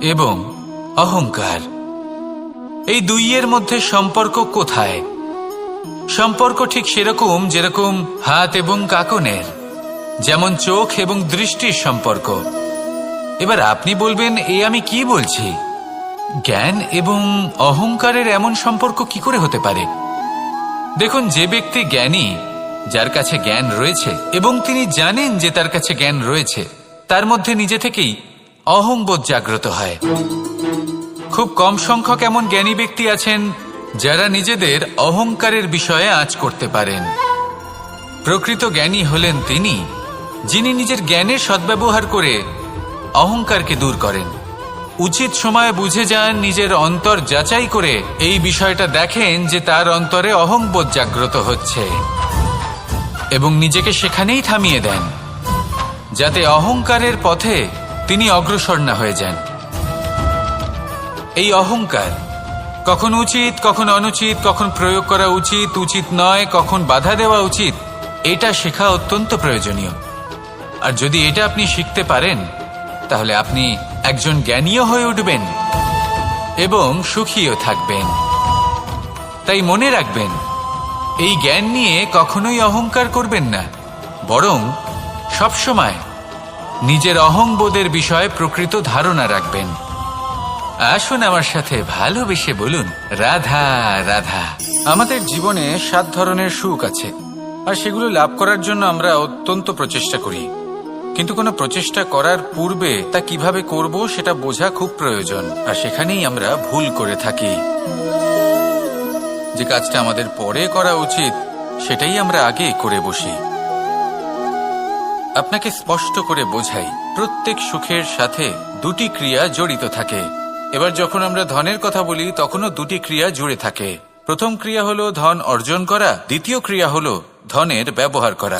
এবং অহংকার, এই দুইয়ের মধ্যে সম্পর্ক কোথায়? সম্পর্ক ঠিক সেরকম যেরকম হাত এবং কাকনের, যেমন চোখ এবং দৃষ্টির সম্পর্ক। এবার আপনি বলবেন, এ আমি কি বলছি? জ্ঞান এবং অহংকারের এমন সম্পর্ক কি করে হতে পারে? দেখুন, যে ব্যক্তি জ্ঞানী, যার কাছে জ্ঞান রয়েছে এবং তিনি জানেন যে তার কাছে জ্ঞান রয়েছে, তার মধ্যে নিজে থেকেই অহংবোধ জাগ্রত হয়। খুব কম সংখ্যক এমন জ্ঞানী ব্যক্তি আছেন যারা নিজেদের অহংকারের বিষয়ে আঁচ করতে পারেন। প্রকৃত জ্ঞানী হলেন তিনি, যিনি নিজের জ্ঞানের সদ্ব্যবহার করে অহংকারকে দূর করেন। উচিত সময়ে বুঝে যান, নিজের অন্তর যাচাই করে এই বিষয়টা দেখেন যে তার অন্তরে অহংবোধ জাগ্রত হচ্ছে এবং নিজেকে সেখানেই থামিয়ে দেন, যাতে অহংকারের পথে তিনি অগ্রসর না হয়ে যান। এই অহংকার কখন উচিত, কখন অনুচিত, কখন প্রয়োগ করা উচিত, উচিত নয়, কখন বাধা দেওয়া উচিত, এটা শেখা অত্যন্ত প্রয়োজনীয়। আর যদি এটা আপনি শিখতে পারেন, তাহলে আপনি একজন জ্ঞানীও হয়ে উঠবেন এবং সুখীও থাকবেন। তাই মনে রাখবেন, এই জ্ঞান নিয়ে কখনোই অহংকার করবেন না, বরং সবসময় নিজের অহংবোধের বিষয়ে প্রকৃত ধারণা রাখবেন। আসুন আমার সাথে ভালোবেসে বলুন, রাধা রাধা। আমাদের জীবনে 7 ধরনের সুখ আছে, আর সেগুলো লাভ করার জন্য আমরা অত্যন্ত প্রচেষ্টা করি। কিন্তু কোনো প্রচেষ্টা করার পূর্বে তা কিভাবে করব সেটা বোঝা খুব প্রয়োজন, আর সেখানেই আমরা ভুল করে থাকি। যে কাজটা আমাদের পরে করা উচিত, সেটাই আমরা আগে করে বসি। আপনাকে স্পষ্ট করে বোঝাই, প্রত্যেক সুখের সাথে 2টি ক্রিয়া জড়িত থাকে। এবার যখন আমরা ধনের কথা বলি, তখনও 2টি ক্রিয়া জুড়ে থাকে। প্রথম ক্রিয়া হলো ধন অর্জন করা, দ্বিতীয় ক্রিয়া হলো ধনের ব্যবহার করা।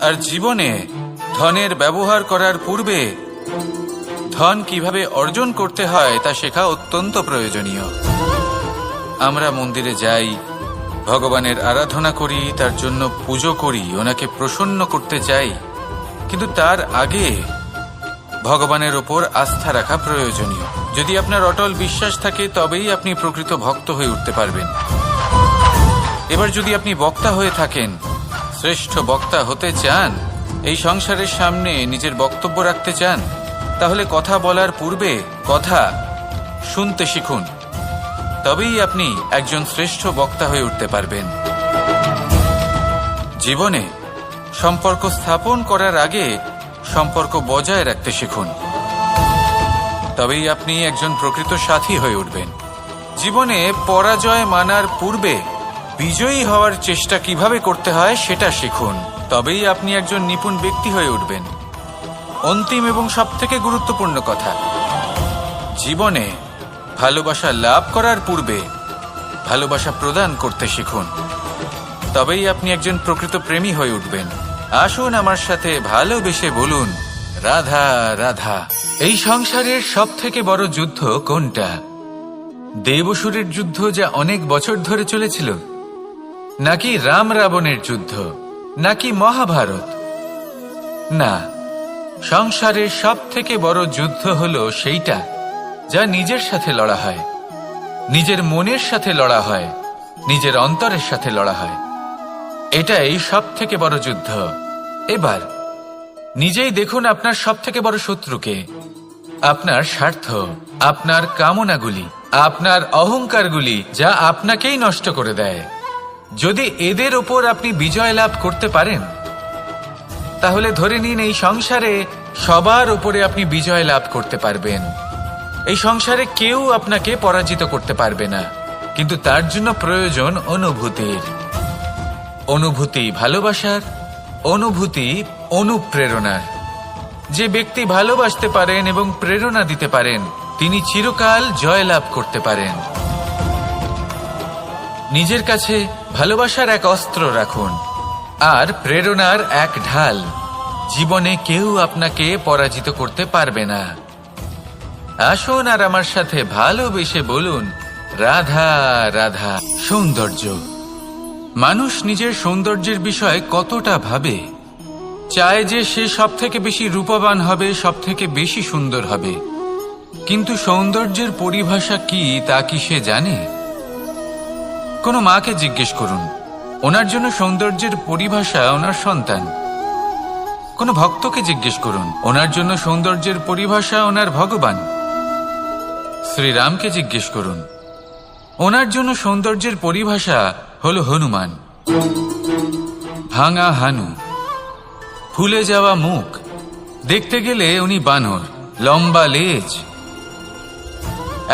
আর জীবনে ধনের ব্যবহার করার পূর্বে ধন কিভাবে অর্জন করতে হয় তা শেখা অত্যন্ত প্রয়োজনীয়। আমরা মন্দিরে যাই, ভগবানের আরাধনা করি, তার জন্য পুজো করি, ওনাকে প্রসন্ন করতে চাই, কিন্তু তার আগে ভগবানের ওপর আস্থা রাখা প্রয়োজনীয়। যদি আপনার অটল বিশ্বাস থাকে, তবেই আপনি প্রকৃত ভক্ত হয়ে উঠতে পারবেন। এবার যদি আপনি বক্তা হয়ে থাকেন, শ্রেষ্ঠ বক্তা হতে চান, এই সংসারের সামনে নিজের বক্তব্য রাখতে চান, তাহলে কথা বলার পূর্বে কথা শুনতে শিখুন। তবেই আপনি একজন শ্রেষ্ঠ বক্তা হয়ে উঠতে পারবেন। জীবনে সম্পর্ক স্থাপন করার আগে সম্পর্ক বজায় রাখতে শিখুন, তবেই আপনি একজন প্রকৃত সাথী হয়ে উঠবেন। জীবনে পরাজয় মানার পূর্বে বিজয়ী হওয়ার চেষ্টা কিভাবে করতে হয় সেটা শিখুন, তবেই আপনি একজন নিপুণ ব্যক্তি হয়ে উঠবেন। অন্তিম এবং সবথেকে গুরুত্বপূর্ণ কথা, জীবনে ভালোবাসা লাভ করার পূর্বে ভালোবাসা প্রদান করতে শিখুন, তবেই আপনি একজন প্রকৃত প্রেমী হয়ে উঠবেন। আসুন আমার সাথে ভালোবেসে বলুন, রাধা রাধা। এই সংসারের সবথেকে বড় যুদ্ধ কোনটা? দেব-অসুরের যুদ্ধ, যা অনেক বছর ধরে চলেছিল, নাকি রাম রাবণের যুদ্ধ, নাকি মহাভারত? না, সংসারের সবথেকে বড় যুদ্ধ হলো সেইটা যা নিজের সাথে লড়া হয়, নিজের মনের সাথে লড়া হয়, নিজের অন্তরের সাথে লড়া হয়। এটাই সবথেকে বড় যুদ্ধ। এবার নিজেই দেখুন আপনার সবথেকে বড় শত্রুকে। আপনার স্বার্থ, আপনার কামনাগুলি, আপনার অহংকারগুলি, যা আপনাকেই নষ্ট করে দেয়। যদি এদের ওপর আপনি বিজয় লাভ করতে পারেন, তাহলে ধরে নিন এই সংসারে সবার উপরে আপনি বিজয় লাভ করতে পারবেন। এই সংসারে কেউ আপনাকে পরাজিত করতে পারবে না, কিন্তু তার জন্য প্রয়োজন অনুভূতির। অনুভূতি ভালোবাসার, অনুভূতি অনুপ্রেরণার। যে ব্যক্তি ভালোবাসতে পারেন এবং প্রেরণা দিতে পারেন, তিনি চিরকাল জয়লাভ করতে পারেন। নিজের কাছে ভালোবাসার এক অস্ত্র রাখুন আর প্রেরণার এক ঢাল। জীবনে কেউ আপনাকে পরাজিত করতে পারবে না। আসুন আর আমার সাথে ভালোবেসে বলুন, রাধা রাধা। সৌন্দর্য। মানুষ নিজের সৌন্দর্যের বিষয়ে কতটা ভাবে, চায় যে সে সব থেকে বেশি রূপবান হবে, সব থেকে বেশি সুন্দর হবে। কিন্তু সৌন্দর্যের পরিভাষা কি তা কি সে জানে? কোনো মাকে জিজ্ঞেস করুন, ওনার জন্য সৌন্দর্যের পরিভাষা ওনার সন্তান। কোনো ভক্তকে জিজ্ঞেস করুন, ওনার জন্য সৌন্দর্যের পরিভাষা ওনার ভগবান। শ্রীরামকে জিজ্ঞেস করুন, ওনার জন্য সৌন্দর্যের পরিভাষা হলো হনুমান। ভাঙা হানু, ফুলে যাওয়া মুখ, দেখতে গেলে উনি বানর, লম্বা লেজ,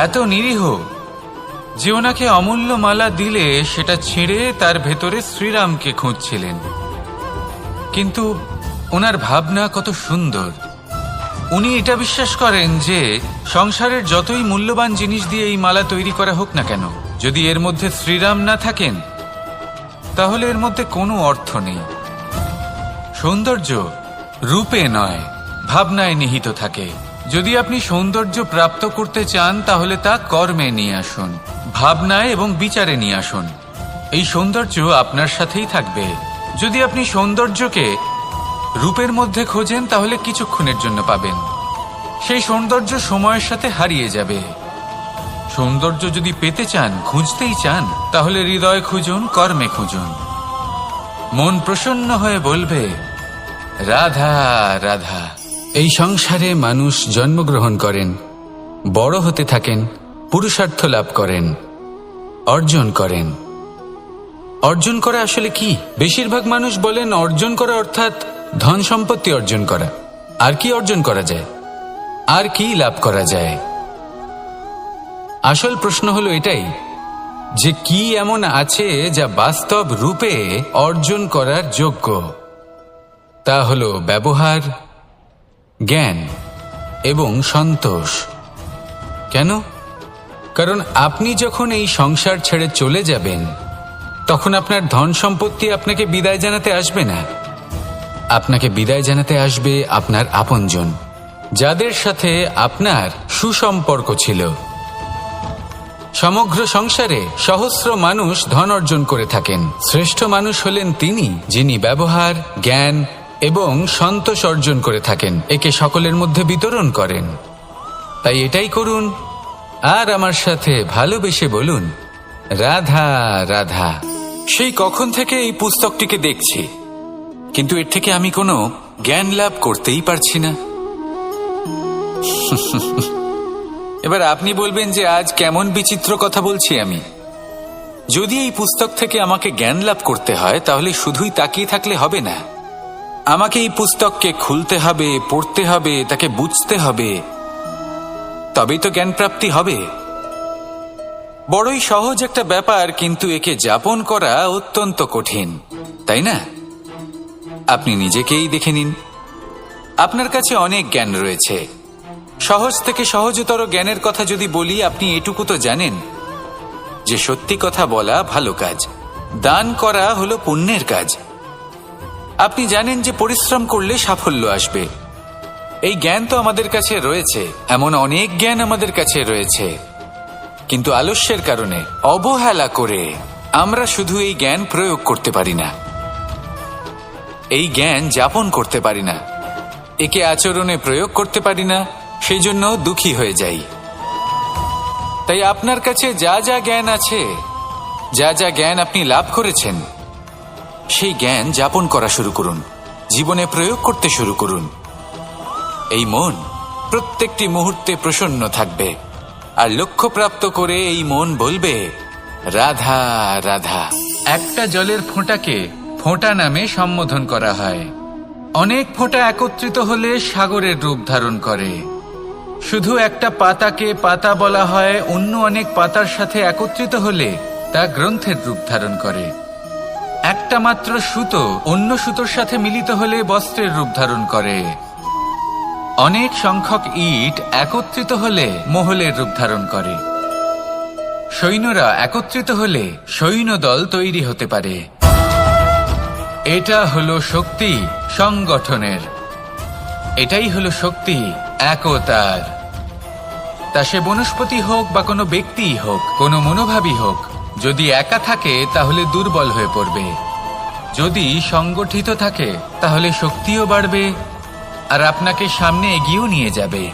এত নিরীহ যে ওনাকে অমূল্য মালা দিলে সেটা ছিঁড়ে তার ভেতরে শ্রীরামকে খুঁজছিলেন। কিন্তু ওনার ভাবনা কত সুন্দর। উনি এটা বিশ্বাস করেন যে সংসারের যতই মূল্যবান জিনিস দিয়ে এই মালা তৈরি করা হোক না কেন, যদি এর মধ্যে শ্রীরাম না থাকেন তাহলে এর মধ্যে কোনো অর্থ নেই। সৌন্দর্য রূপে নয়, ভাবনায় নিহিত থাকে। যদি আপনি সৌন্দর্য প্রাপ্ত করতে চান তাহলে তা কর্মে নিয়ে আসুন, ভাবনায় এবং বিচারে নিয়ে আসুন। এই সৌন্দর্য আপনার সাথেই থাকবে। যদি আপনি সৌন্দর্যকে রূপের মধ্যে খোঁজেন তাহলে কিছুক্ষণের জন্য পাবেন, সেই সৌন্দর্য সময়ের সাথে হারিয়ে যাবে। সৌন্দর্য যদি পেতে চান, খুঁজতেই চান, তাহলে হৃদয় খুঁজুন, কর্মে খুঁজুন। মন প্রসন্ন হয়ে বলবে রাধা রাধা। এই সংসারে মানুষ জন্মগ্রহণ করেন, বড় হতে থাকেন, পুরুষার্থ লাভ করেন, অর্জন করেন। অর্জন করা আসলে কি? বেশিরভাগ মানুষ বলেন অর্জন করা অর্থাৎ ধন সম্পত্তি অর্জন করা। আর কি অর্জন করা যায়? আর কি লাভ করা যায়? আসল প্রশ্ন হলো এটাই যে কি এমন আছে যা বাস্তব রূপে অর্জন করার যোগ্য। তা হলো ব্যবহার, জ্ঞান এবং সন্তোষ। কেন? কারণ আপনি যখন এই সংসার ছেড়ে চলে যাবেন তখন আপনার ধন সম্পত্তি আপনাকে বিদায় জানাতে আসবে না। আপনাকে বিদায় জানাতে আসবে আপনার আপনজন, যাদের সাথে আপনার সুসম্পর্ক ছিল। সমগ্র সংসারে সহস্র মানুষ ধন অর্জন করে থাকেন। শ্রেষ্ঠ মানুষ হলেন তিনি যিনি ব্যবহার, জ্ঞান এবং সন্তোষ অর্জন করে থাকেন, একে সকলের মধ্যে বিতরণ করেন। তাই এটাই করুন আর আমার সাথে ভালোবেসে বলুন রাধা রাধা। সেই কখন থেকে এই পুস্তকটিকে দেখছি, কিন্তু এর থেকে আমি কোনো জ্ঞান লাভ করতেই পারছি না। এবার আপনি বলবেন যে আজ কেমন বিচিত্র কথা বলছি আমি। যদি এই পুস্তক থেকে আমাকে জ্ঞান লাভ করতে হয় তাহলে শুধুই তাকিয়ে থাকলে হবে না। আমাকে এই পুস্তককে খুলতে হবে, পড়তে হবে, তাকে বুঝতে হবে, তবেই তো জ্ঞান প্রাপ্তি হবে। বড়ই সহজ একটা ব্যাপার, কিন্তু একে যাপন করা অত্যন্ত কঠিন, তাই না? আপনি নিজেকেই দেখে নিন। আপনার কাছে অনেক জ্ঞান রয়েছে। সহজ থেকে সহজতর জ্ঞানের কথা যদি বলি, আপনি এটুকু তো জানেন যে সত্যি কথা বলা ভালো কাজ, দান করা হলো পুণ্যের কাজ। আপনি জানেন যে পরিশ্রম করলে সাফল্য আসবে। এই জ্ঞান তো আমাদের কাছে রয়েছে, এমন অনেক জ্ঞান আমাদের কাছে রয়েছে, কিন্তু আলস্যের কারণে, অবহেলা করে আমরা শুধু এই জ্ঞান প্রয়োগ করতে পারি না, এই জ্ঞান যাপন করতে পারি না, একে আচরণে প্রয়োগ করতে পারি না, সেই জন্য দুঃখী হয়ে যাই। তাই আপনার কাছে যা যা জ্ঞান আছে, যা যা জ্ঞান আপনি লাভ করেছেন, সেই জ্ঞান যাপন করা শুরু করুন, জীবনে প্রয়োগ করতে শুরু করুন। এই মন প্রত্যেকটি মুহূর্তে প্রসন্ন থাকবে, আর লক্ষ্যপ্রাপ্ত করে এই মন বলবে রাধা রাধা। একটা জলের ফোঁটাকে ফোঁটা নামে সম্বোধন করা হয়। অনেক ফোঁটা একত্রিত হলে সাগরের রূপ ধারণ করে। শুধু একটা পাতাকে পাতা বলা হয়, অন্য অনেক পাতার সাথে একত্রিত হলে তা গ্রন্থের রূপ ধারণ করে। একটা মাত্র সুতো অন্য সুতোর সাথে মিলিত হলে বস্ত্রের রূপ ধারণ করে। অনেক সংখ্যক ইট একত্রিত হলে মহলের রূপ ধারণ করে। সৈন্যরা একত্রিত হলে সৈন্যদল তৈরি হতে পারে। এটা হলো শক্তি সংগঠনের, এটাই হলো শক্তি একতার। তা সে বনস্পতি হোক বা কোনো ব্যক্তিই হোক, কোনো মনোভাবই হোক, যদি একা থাকে তাহলে দুর্বল হয়ে পড়বে। যদি সংগঠিত থাকে তাহলে শক্তিও বাড়বে আর আপনাকে সামনে এগিয়েও নিয়ে যাবে।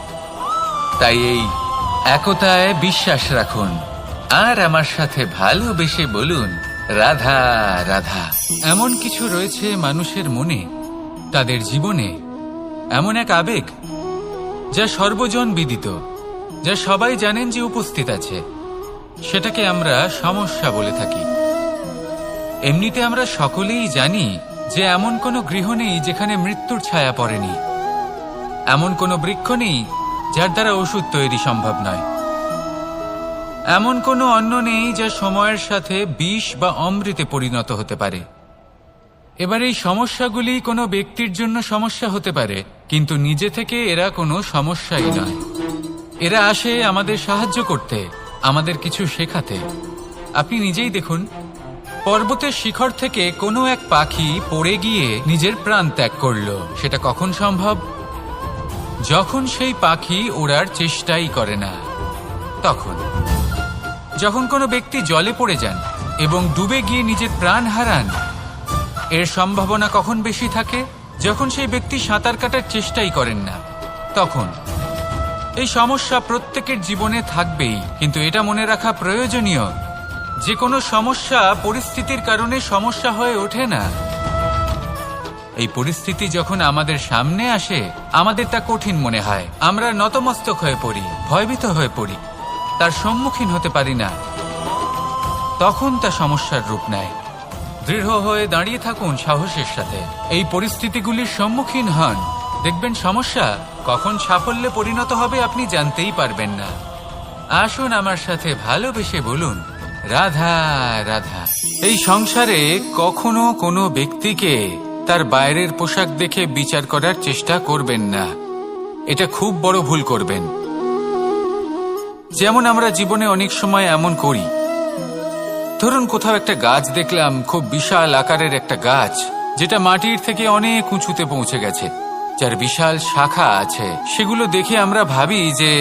তাই এই একতায় বিশ্বাস রাখুন আর আমার সাথে ভালোবেসে বলুন রাধা রাধা। এমন কিছু রয়েছে মানুষের মনে, তাদের জীবনে এমন এক আবেগ যা সর্বজন বিদিত, যা সবাই জানেন যে উপস্থিত আছে। সেটাকে আমরা সমস্যা বলে থাকি। এমনিতে আমরা সকলেই জানি যে এমন কোনো গৃহ নেই যেখানে মৃত্যুর ছায়া পড়েনি, এমন কোনো বৃক্ষ নেই যার দ্বারা ওষুধ তৈরি সম্ভব নয়, এমন কোনো অন্ন নেই যা সময়ের সাথে বিষ বা অমৃতে পরিণত হতে পারে। এবার এই সমস্যাগুলি কোনো ব্যক্তির জন্য সমস্যা হতে পারে, কিন্তু নিজে থেকে এরা কোনো সমস্যাই নয়। এরা আসে আমাদের সাহায্য করতে, আমাদের কিছু শেখাতে। আপনি নিজেই দেখুন, পর্বতের শিখর থেকে কোনো এক পাখি পড়ে গিয়ে নিজের প্রাণ ত্যাগ করল। সেটা কখন সম্ভব? যখন সেই পাখি ওড়ার চেষ্টাই করে না। তখন যখন কোনো ব্যক্তি জলে পড়ে যান এবং ডুবে গিয়ে নিজের প্রাণ হারান, এর সম্ভাবনা কখন বেশি থাকে? যখন সেই ব্যক্তি সাঁতার কাটার চেষ্টাই করেন না। তখন এই সমস্যা প্রত্যেকের জীবনে থাকবেই, কিন্তু এটা মনে রাখা প্রয়োজনীয় যে কোনো সমস্যা পরিস্থিতির কারণে সমস্যা হয়ে ওঠে না। এই পরিস্থিতি যখন আমাদের সামনে আসে, আমাদের তা কঠিন মনে হয়, আমরা নতমস্তক হয়ে পড়ি, ভয়ভীত হয়ে পড়ি, তার সম্মুখীন হতে পারি না। তখন তা সমস্যার রূপ নেয়। দৃঢ় হয়ে দাঁড়িয়ে থাকুন সাহসের সাথে, এই পরিস্থিতিগুলির সম্মুখীন হন। দেখবেন সমস্যা কখন সাফল্যে পরিণত হবে আপনি জানতেই পারবেন না। আসুন আমার সাথে ভালোবেসে বলুন রাধা রাধা। এই সংসারে কখনো কোনো ব্যক্তিকে তার বাইরের পোশাক দেখে বিচার করার চেষ্টা করবেন না। এটা খুব বড় ভুল করবেন। যেমন আমরা জীবনে অনেক সময় এমন করি, ধরুন কোথাও একটা গাছ দেখলাম, খুব বিশাল আকারের একটা গাছ, যেটা মাটির থেকে অনেক উঁচুতে পৌঁছে গেছে, যার বিশাল শাখা আছে। সেগুলো দেখে আমরা ভাবি যে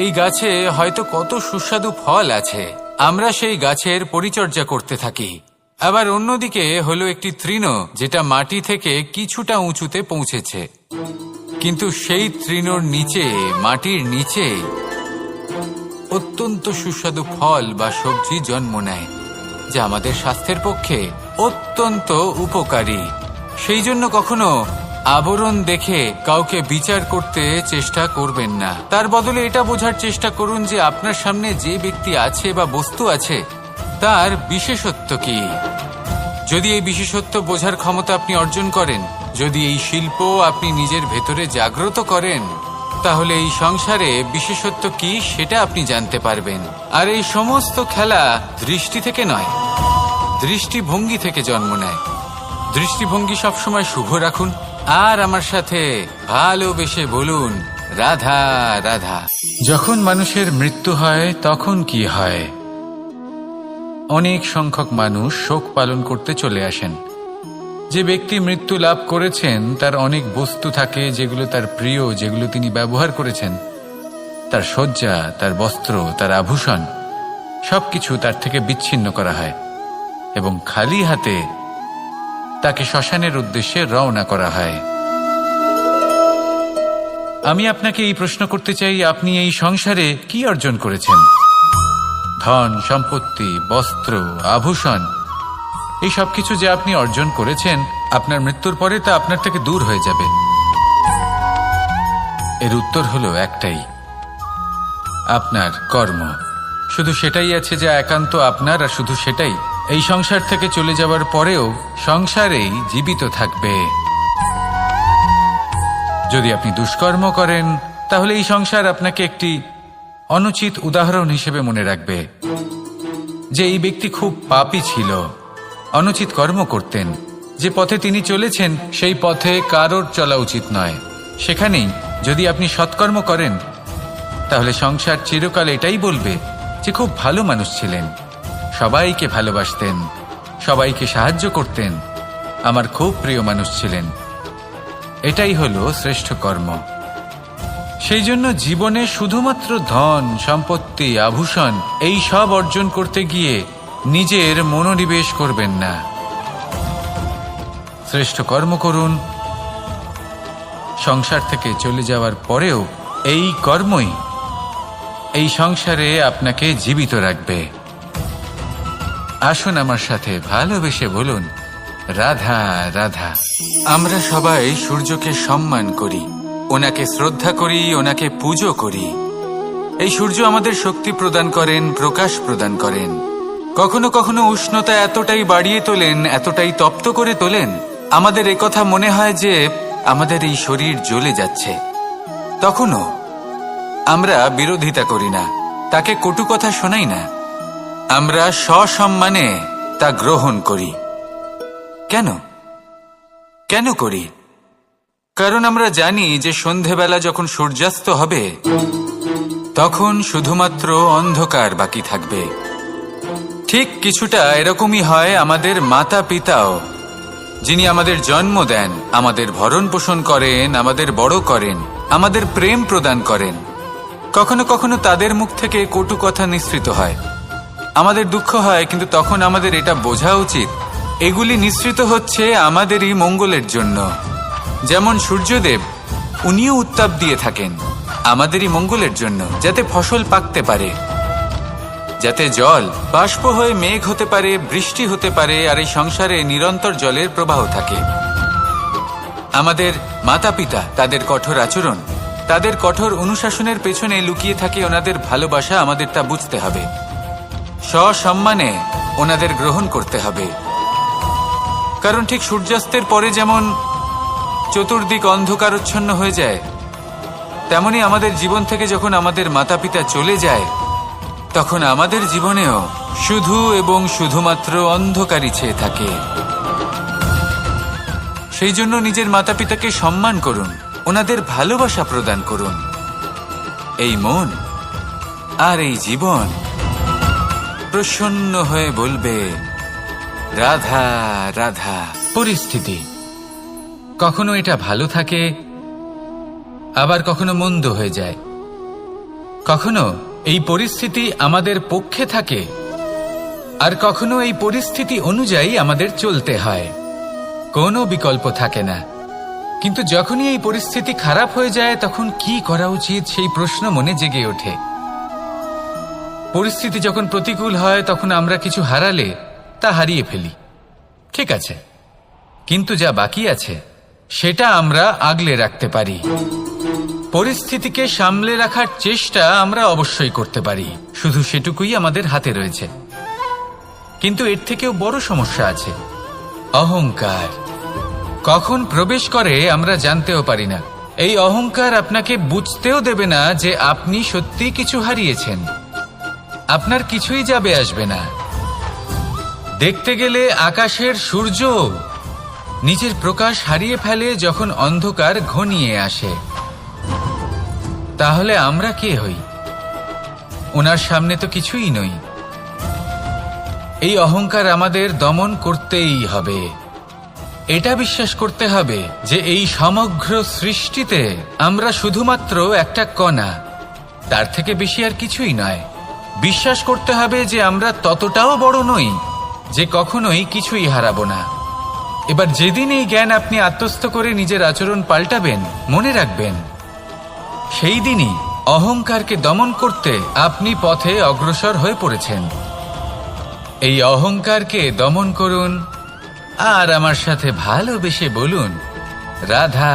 এই গাছে হয়তো কত সুস্বাদু ফল আছে। আমরা সেই গাছের পরিচর্যা করতে থাকি। আবার অন্যদিকে হলো একটি তৃণ, যেটা মাটি থেকে কিছুটা উঁচুতে পৌঁছেছে, কিন্তু সেই তৃণর নিচে, মাটির নিচে অত্যন্ত সুস্বাদু ফল বা সবজি জন্ম নেয়, যা আমাদের স্বাস্থ্যের পক্ষে অত্যন্ত উপকারী। সেই জন্য কখনো আবরণ দেখে কাউকে বিচার করতে চেষ্টা করবেন না। তার বদলে এটা বোঝার চেষ্টা করুন যে আপনার সামনে যে ব্যক্তি আছে বা বস্তু আছে তার বিশেষত্ব কি। যদি এই বিশেষত্ব বোঝার ক্ষমতা আপনি অর্জন করেন, যদি এই শিল্প আপনি নিজের ভেতরে জাগ্রত করেন, তাহলে এই সংসারে বিশেষত্ব কি সেটা আপনি জানতে পারবেন। আর এই সমস্ত খেলা দৃষ্টি থেকে নয়, দৃষ্টিভঙ্গি থেকে জন্ম নেয়। দৃষ্টিভঙ্গি সবসময় শুভ রাখুন আর আমার সাথে ভালোবেসে বলুন রাধা রাধা। যখন মানুষের মৃত্যু হয় তখন কি হয়? অনেক সংখ্যক মানুষ শোক পালন করতে চলে আসেন। যে ব্যক্তি মৃত্যু লাভ করেছেন তার অনেক বস্তু থাকে যেগুলো তার প্রিয়, যেগুলো তিনি ব্যবহার করেছেন। তার শয্যা, তার বস্ত্র, তার আভূষণ সবকিছু তার থেকে বিচ্ছিন্ন করা হয় এবং খালি হাতে তাকে শ্মশানের উদ্দেশ্যে রওনা করা হয়। আমি আপনাকে এই প্রশ্ন করতে চাই, আপনি এই সংসারে কি অর্জন করেছেন? ধন সম্পত্তি, বস্ত্র, আভূষণ, এই সবকিছু যে আপনি অর্জন করেছেন, আপনার মৃত্যুর পরে তা আপনার থেকে দূর হয়ে যাবে। এর উত্তর হলো একটাই, আপনার কর্ম। শুধু সেটাই আছে যা একান্ত আপনার, আর শুধু সেটাই এই সংসার থেকে চলে যাওয়ার পরেও সংসারেই জীবিত থাকবে। যদি আপনি দুষ্কর্ম করেন, তাহলে এই সংসার আপনাকে একটি অনুচিত উদাহরণ হিসেবে মনে রাখবে যে এই ব্যক্তি খুব পাপী ছিল, অনুচিত কর্ম করতেন। যে পথে তিনি চলেছেন সেই পথে কারোর চলা উচিত নয়। সেখানেই যদি আপনি সৎকর্ম করেন, তাহলে সংসার চিরকাল এটাই বলবে যে খুব ভালো মানুষ ছিলেন, সবাইকে ভালোবাসতেন, সবাইকে সাহায্য করতেন, আমার খুব প্রিয় মানুষ ছিলেন। এটাই হলো শ্রেষ্ঠ কর্ম। সেই জন্য জীবনে শুধুমাত্র ধন সম্পত্তি, আভূষণ এই সব অর্জন করতে গিয়ে নিজের মনোনিবেশ করবেন না। শ্রেষ্ঠ কর্ম করুন। সংসার থেকে চলে যাওয়ার পরেও এই কর্মই, এই সংসারে আপনাকে জীবিত রাখবে। আসুন আমার সাথে ভালোবেসে বলুন, রাধা রাধা। আমরা সবাই সূর্যকে সম্মান করি, ওনাকে শ্রদ্ধা করি, ওনাকে পুজো করি। এই সূর্য আমাদের শক্তি প্রদান করেন, প্রকাশ প্রদান করেন। কখনো কখনো উষ্ণতা এতটাই বাড়িয়ে তোলেন, এতটাই তপ্ত করে তোলেন, আমাদের একথা মনে হয় যে আমাদের এই শরীর জ্বলে যাচ্ছে। তখনও আমরা বিরোধিতা করি না, তাকে কটু কথা শোনাই না, আমরা সসম্মানে তা গ্রহণ করি। কেন কেন করি? কারণ আমরা জানি যে সন্ধেবেলা যখন সূর্যাস্ত হবে তখন শুধুমাত্র অন্ধকার বাকি থাকবে। ঠিক কিছুটা এরকমই হয় আমাদের মাতা পিতাও, যিনি আমাদের জন্ম দেন, আমাদের ভরণ পোষণ করেন, আমাদের বড় করেন, আমাদের প্রেম প্রদান করেন। কখনো কখনো তাদের মুখ থেকে কটু কথা নিঃসৃত হয়, আমাদের দুঃখ হয়, কিন্তু তখন আমাদের এটা বোঝা উচিত এগুলি নিঃসৃত হচ্ছে আমাদেরই মঙ্গলের জন্য। যেমন সূর্যদেব, উনিও উত্তাপ দিয়ে থাকেন আমাদেরই মঙ্গলের জন্য, যাতে ফসল পাকতে পারে, যাতে জল বাষ্প হয়ে মেঘ হতে পারে, বৃষ্টি হতে পারে, আর এই সংসারে নিরন্তর জলের প্রবাহ থাকে। আমাদের মাতা পিতা, তাদের কঠোর আচরণ, তাদের কঠোর অনুশাসনের পেছনে লুকিয়ে থাকে ওনাদের ভালোবাসা। আমাদের তা বুঝতে হবে, সসম্মানে ওনাদের গ্রহণ করতে হবে। কারণ ঠিক সূর্যাস্তের পরে যেমন চতুর্দিক অন্ধকারচ্ছন্ন হয়ে যায়, তেমনি আমাদের জীবন থেকে যখন আমাদের মাতা পিতা চলে যায় তখন আমাদের জীবনেও শুধু এবং শুধুমাত্র অন্ধকারই ছেয়ে থাকে। সেই জন্য নিজের মাতা পিতাকে সম্মান করুন, ওনাদের ভালোবাসা প্রদান করুন। এই মন আর এই জীবন প্রসন্ন হয়ে বলবে, রাধা রাধা। পরিস্থিতি কখনো এটা ভালো থাকে, আবার কখনো মন্দ হয়ে যায়। কখনো এই পরিস্থিতি আমাদের পক্ষে থাকে, আর কখনো এই পরিস্থিতি অনুযায়ী আমাদের চলতে হয়, কোনো বিকল্প থাকে না। কিন্তু যখনই এই পরিস্থিতি খারাপ হয়ে যায় তখন কি করা উচিত সেই প্রশ্ন মনে জেগে ওঠে। পরিস্থিতি যখন প্রতিকূল হয় তখন আমরা কিছু হারালে তা হারিয়ে ফেলি, ঠিক আছে, কিন্তু যা বাকি আছে সেটা আমরা আগলে রাখতে পারি। পরিস্থিতিকে সামলে রাখার চেষ্টা আমরা অবশ্যই করতে পারি, শুধু সেটুকুই আমাদের হাতে রয়েছে। কিন্তু এর থেকেও বড় সমস্যা আছে, অহংকার। কখন প্রবেশ করে আমরা জানতেও পারি না। এই অহংকার আপনাকে বুঝতেও দেবে না যে আপনি সত্যি কিছু হারিয়েছেন, আপনার কিছুই যাবে আসবে না। দেখতে গেলে আকাশের সূর্য নিজের প্রকাশ হারিয়ে ফেলে যখন অন্ধকার ঘনিয়ে আসে। তাহলে আমরা কে হই? ওনার সামনে তো কিছুই নই। এই অহংকার আমাদের দমন করতেই হবে। এটা বিশ্বাস করতে হবে যে এই সমগ্র সৃষ্টিতে আমরা শুধুমাত্র একটা কণা, তার থেকে বেশি আর কিছুই নয়। বিশ্বাস করতে হবে যে আমরা ততটাও বড় নই যে কখনোই কিছুই হারাবো না। এবার যেদিন এই জ্ঞান আপনি আত্মস্থ করে নিজের আচরণ পাল্টাবেন, মনে রাখবেন সেই দিনই অহংকারকে দমন করতে আপনি পথে অগ্রসর হয়ে পড়েছেন। এই অহংকারকে দমন করুন আর আমার সাথে ভালোবেসে বলুন, রাধা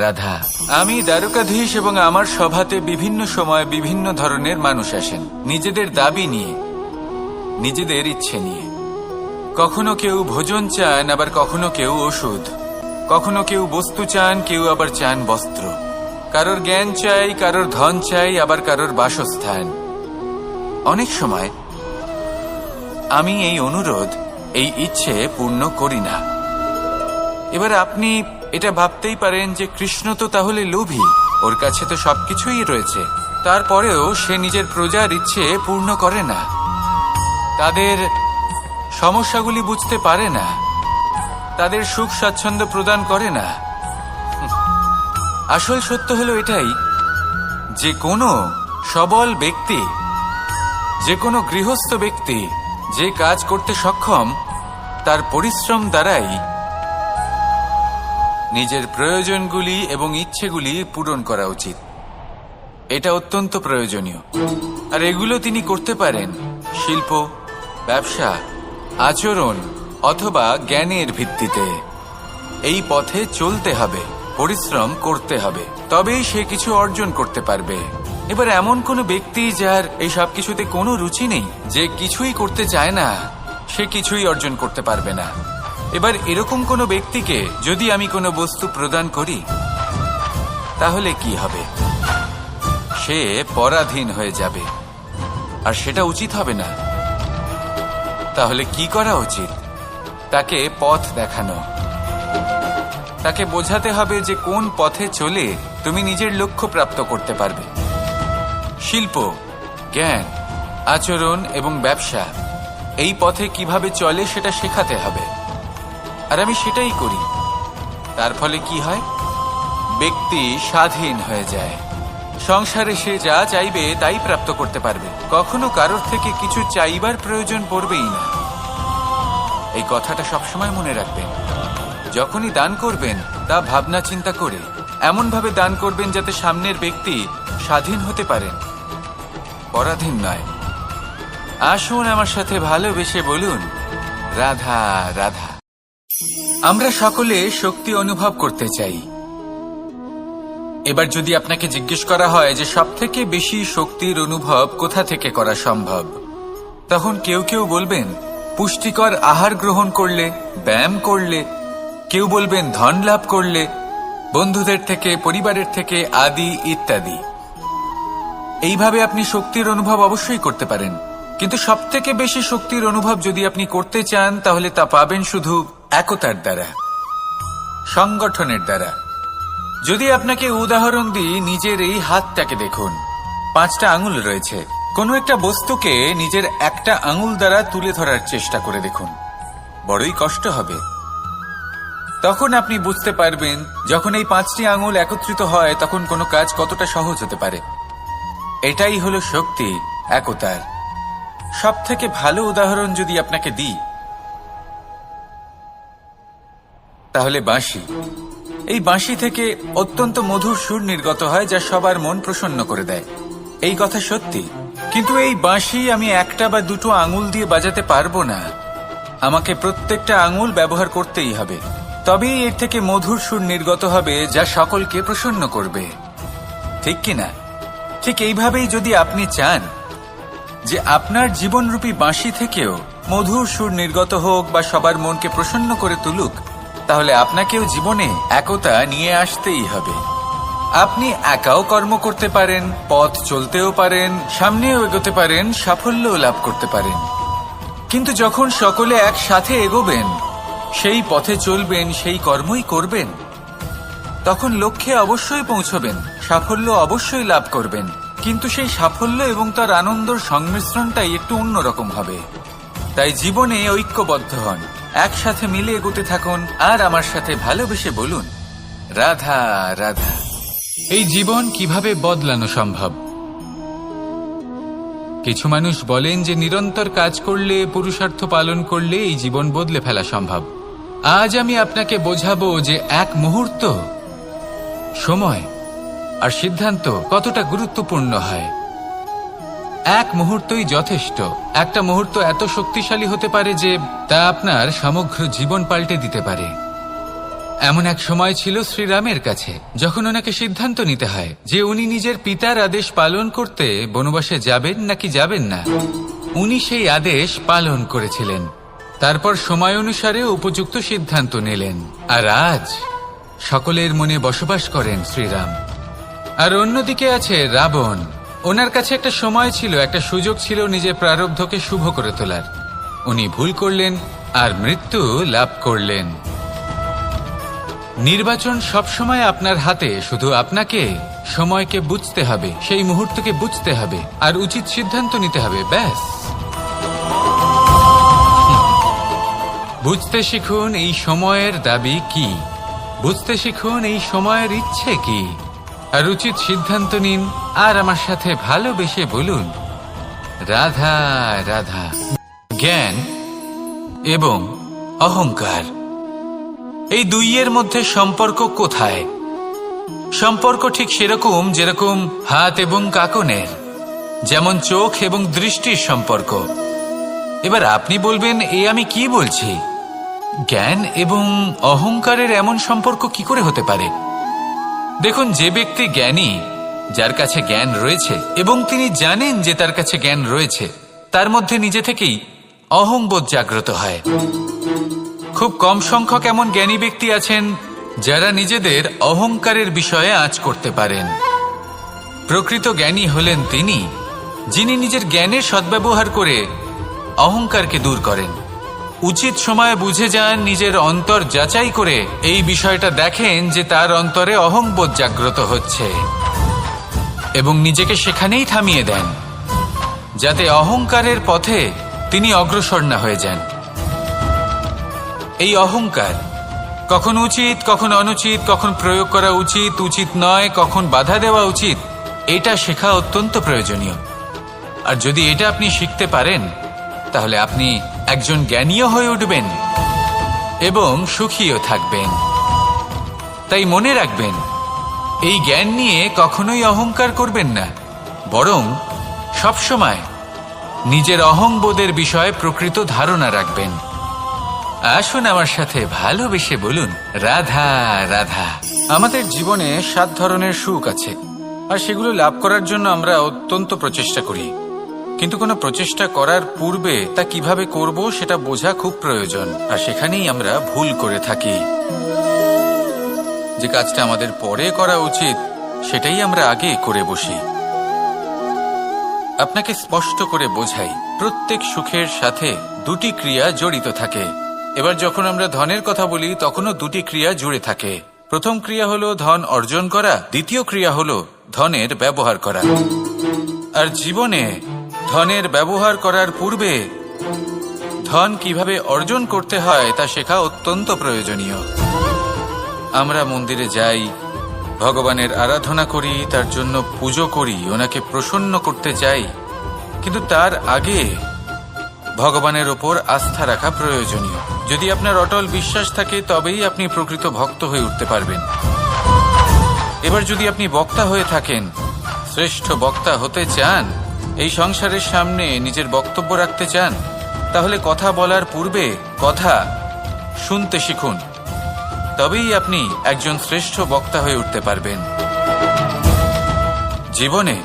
রাধা। আমি দ্বারকাধীশ এবং আমার সভাতে বিভিন্ন সময় বিভিন্ন ধরনের মানুষ আসেন, নিজেদের দাবি নিয়ে, নিজেদের ইচ্ছে নিয়ে। কখনো কেউ ভোজন চান, আবার কখনো কেউ ওষুধ, কখনো কেউ বস্তু চান, কেউ আবার চান বস্ত্র। কারোর জ্ঞান চাই, কারোর ধন চাই, আবার কারোর বাসস্থান। অনেক সময় আমি এই অনুরোধ, এই ইচ্ছে পূর্ণ করি না। এবার আপনি এটা ভাবতেই পারেন যে কৃষ্ণ তো তাহলে লোভী, ওর কাছে তো সবকিছুই রয়েছে, তারপরেও সে নিজের প্রজার ইচ্ছে পূর্ণ করে না, তাদের সমস্যাগুলি বুঝতে পারে না, তাদের সুখ স্বাচ্ছন্দ্য প্রদান করে না। আসল সত্য হলো এটাই যে কোনো সবল ব্যক্তি, যে কোনো গৃহস্থ ব্যক্তি যে কাজ করতে সক্ষম, তার পরিশ্রম দ্বারাই নিজের প্রয়োজনগুলি এবং ইচ্ছেগুলি পূরণ করা উচিত। এটা অত্যন্ত প্রয়োজনীয়। আর এগুলো তিনি করতে পারেন শিল্প, ব্যবসা, আচরণ অথবা জ্ঞানের ভিত্তিতে। এই পথে চলতে হবে, পরিশ্রম করতে হবে, তবেই সে কিছু অর্জন করতে পারবে। এবার এমন কোনো ব্যক্তি যার এই সব কিছুতে কোনো রুচি নেই, যে কিছুই করতে চায় না, সে কিছুই অর্জন করতে পারবে না। এবার এরকম কোনো ব্যক্তিকে যদি আমি কোনো বস্তু প্রদান করি, তাহলে কি হবে? সে পরাধীন হয়ে যাবে, আর সেটা উচিত হবে না। তাহলে কি করা উচিত? তাকে পথ দেখানো। তাকে বোঝাতে হবে যে কোন পথে চলে তুমি নিজের লক্ষ্য প্রাপ্ত করতে পারবে। শিল্প, জ্ঞান, আচরণ এবং ব্যবসা, এই পথে কিভাবে চলে সেটা শেখাতে হবে। আর আমি সেটাই করি। তার ফলে কি হয়? ব্যক্তি স্বাধীন হয়ে যায়। সংসারে সে যা চাইবে তাই প্রাপ্ত করতে পারবে। কখনো কারোর থেকে কিছু চাইবার প্রয়োজন পড়বেই না। এই কথাটা সবসময় মনে রাখবেন। যখনই দান করবেন তা ভাবনা চিন্তা করে এমনভাবে দান করবেন যাতে সামনের ব্যক্তি স্বাধীন হতে পারেন, পরাধীন নয়। আসুন আমার সাথে ভালোবেসে বলুন, রাধা রাধা। আমরা সকলে শক্তি অনুভব করতে চাই। এবার যদি আপনাকে জিজ্ঞেস করা হয় যে সবথেকে বেশি শক্তির অনুভব কোথা থেকে করা সম্ভব, তখন কেউ কেউ বলবেন পুষ্টিকর আহার গ্রহণ করলে, ব্যায়াম করলে, কেউ বলবেন ধন লাভ করলে, বন্ধুদের থেকে, পরিবারের থেকে, আদি ইত্যাদি। এইভাবে আপনি শক্তির অনুভব অবশ্যই করতে পারেন, কিন্তু সবথেকে বেশি শক্তির অনুভব যদি আপনি করতে চান, তাহলে তা পাবেন শুধু একতার দ্বারা, সংগঠনের দ্বারা। যদি আপনাকে উদাহরণ দিই, নিজের এই হাতটাকে দেখুন। 5টা আঙুল রয়েছে। কোনো একটা বস্তুকে নিজের একটা আঙুল দ্বারা তুলে ধরার চেষ্টা করে দেখুন, বড়ই কষ্ট হবে। তখন আপনি বুঝতে পারবেন যখন এই 5টি আঙুল একত্রিত হয় তখন কোনো কাজ কতটা সহজ হতে পারে। এটাই হলো শক্তি, একতার। সব থেকে ভালো উদাহরণ যদি আপনাকে দিই, তাহলে বাঁশি। এই বাঁশি থেকে অত্যন্ত মধুর সুর নির্গত হয় যা সবার মন প্রসন্ন করে দেয়। এই কথা সত্যি, কিন্তু এই বাঁশি আমি একটা বা দুটো আঙুল দিয়ে বাজাতে পারবো না। আমাকে প্রত্যেকটা আঙুল ব্যবহার করতেই হবে, তবেই এর থেকে মধুর সুর নির্গত হবে যা সকলকে প্রসন্ন করবে, ঠিক কিনা? ঠিক এইভাবেই যদি আপনি চান যে আপনার জীবনরূপী বাঁশি থেকেও মধুর সুর নির্গত হোক বা সবার মনকে প্রসন্ন করে তুলুক, তাহলে আপনাকেও জীবনে একতা নিয়ে আসতেই হবে। আপনি একাও কর্ম করতে পারেন, পথ চলতেও পারেন, সামনেও এগোতে পারেন, সাফল্যও লাভ করতে পারেন। কিন্তু যখন সকলে একসাথে এগোবেন, সেই পথে চলবেন, সেই কর্মই করবেন, তখন লক্ষ্যে অবশ্যই পৌঁছবেন, সাফল্য অবশ্যই লাভ করবেন। কিন্তু সেই সাফল্য এবং তার আনন্দর সংমিশ্রণটাই একটু অন্যরকম হবে। তাই জীবনে ঐক্যবদ্ধ হন, একসাথে মিলে এগোতে থাকুন, আর আমার সাথে ভালোবেসে বলুন, রাধা রাধা। এই জীবন কিভাবে বদলানো সম্ভব? কিছু মানুষ বলেন যে নিরন্তর কাজ করলে, পুরুষার্থ পালন করলে এই জীবন বদলে ফেলা সম্ভব। আজ আমি আপনাকে বোঝাবো যে এক মুহূর্ত, সময় আর সিদ্ধান্ত কতটা গুরুত্বপূর্ণ হয়। এক মুহূর্তই যথেষ্ট। একটা মুহূর্ত এত শক্তিশালী হতে পারে যে তা আপনার সমগ্র জীবন পাল্টে দিতে পারে। এমন এক সময় ছিল শ্রীরামের কাছে, যখন ওনাকে সিদ্ধান্ত নিতে হয় যে উনি নিজের পিতার আদেশ পালন করতে বনবাসে যাবেন নাকি যাবেন না। উনি সেই আদেশ পালন করেছিলেন, তারপর সময় অনুসারে উপযুক্ত সিদ্ধান্ত নিলেন। আর আজ সকলের মনে বসবাস করেন শ্রীরাম। আর অন্যদিকে আছে রাবণ। ওনার কাছে একটা সময় ছিল, একটা সুযোগ ছিল নিজের প্রারব্ধকে শুভ করে তোলার। উনি ভুল করলেন আর মৃত্যু লাভ করলেন। নির্বাচন সবসময় আপনার হাতে, শুধু আপনাকে সময়কে বুঝতে হবে, সেই মুহূর্তকে বুঝতে হবে আর উচিত সিদ্ধান্ত নিতে হবে, ব্যাস। বুঝতে শিখুন এই সময়ের দাবি কি, বুঝতে শিখুন এই সময়ের ইচ্ছে কি, আর উচিত সিদ্ধান্ত নিন। আর আমার সাথে ভালোবেসে বলুন, রাধা রাধা। জ্ঞান এবং অহংকার, এই দুইয়ের মধ্যে সম্পর্ক কোথায়? সম্পর্ক ঠিক সেরকম যেরকম হাত এবং কাকনের, যেমন চোখ এবং দৃষ্টির সম্পর্ক। এবার আপনি বলবেন, এ আমি কি বলছি? জ্ঞান এবং অহংকারের এমন সম্পর্ক কি করে হতে পারে? দেখুন, যে ব্যক্তি জ্ঞানী, যার কাছে জ্ঞান রয়েছে এবং তিনি জানেন যে তার কাছে জ্ঞান রয়েছে, তার মধ্যে নিজে থেকেই অহংবোধ জাগ্রত হয়। খুব কম সংখ্যক এমন জ্ঞানী ব্যক্তি আছেন যারা নিজেদের অহংকারের বিষয়ে আঁচ করতে পারেন। প্রকৃত জ্ঞানী হলেন তিনি, যিনি নিজের জ্ঞানের সদ্ব্যবহার করে অহংকারকে দূর করেন। উচিত সময়ে বুঝে যান, নিজের অন্তর যাচাই করে এই বিষয়টা দেখেন যে তার অন্তরে অহংবোধ জাগ্রত হচ্ছে এবং নিজেকে সেখানেই থামিয়ে দেন, যাতে অহংকারের পথে তিনি অগ্রসর না হয়ে যান। এই অহংকার কখন উচিত, কখন অনুচিত, কখন প্রয়োগ করা উচিত, উচিত নয়, কখন বাধা দেওয়া উচিত, এটা শেখা অত্যন্ত প্রয়োজনীয়। আর যদি এটা আপনি শিখতে পারেন, তাহলে আপনি একজন জ্ঞানীও হয়ে উঠবেন এবং সুখীও থাকবেন। তাই মনে রাখবেন, এই জ্ঞান নিয়ে কখনোই অহংকার করবেন না, বরং সবসময় নিজের অহংবোধের বিষয়ে প্রকৃত ধারণা রাখবেন। আসুন আমার সাথে ভালোবেসে বলুন, রাধা রাধা। আমাদের জীবনে 7 ধরনের সুখ আছে, আর সেগুলো লাভ করার জন্য আমরা অত্যন্ত প্রচেষ্টা করি। কিন্তু কোনো প্রচেষ্টা করার পূর্বে তা কিভাবে করব সেটা বোঝা খুব প্রয়োজন, আর সেখানেই আমরা ভুল করে থাকি। যে কাজটা আমাদের পরে করা উচিত সেটাই আমরা আগে করে বসি। আপনাকে স্পষ্ট করে বোঝাই, প্রত্যেক সুখের সাথে 2টি ক্রিয়া জড়িত থাকে। এবার যখন আমরা ধনের কথা বলি, তখনও 2টি ক্রিয়া জুড়ে থাকে। প্রথম ক্রিয়া হলো ধন অর্জন করা, দ্বিতীয় ক্রিয়া হলো ধনের ব্যবহার করা। আর জীবনে ধনের ব্যবহার করার পূর্বে ধন কিভাবে অর্জন করতে হয় তা শেখা অত্যন্ত প্রয়োজনীয়। আমরা মন্দিরে যাই, ভগবানের আরাধনা করি, তার জন্য পুজো করি, ওনাকে প্রসন্ন করতে চাই, কিন্তু তার আগে ভগবানের ওপর আস্থা রাখা প্রয়োজনীয়। যদি আপনার অটল বিশ্বাস থাকে, তবেই আপনি প্রকৃত ভক্ত হয়ে উঠতে পারবেন। এবার যদি আপনি বক্তা হয়ে থাকেন, শ্রেষ্ঠ বক্তা হতে চান, এই সংসারের সামনে নিজের বক্তব্য রাখতে চান, তাহলে কথা বলার পূর্বে কথা শুনতে শিখুন। তবেই আপনি একজন শ্রেষ্ঠ বক্তা হয়ে উঠতে পারবেন। জীবনে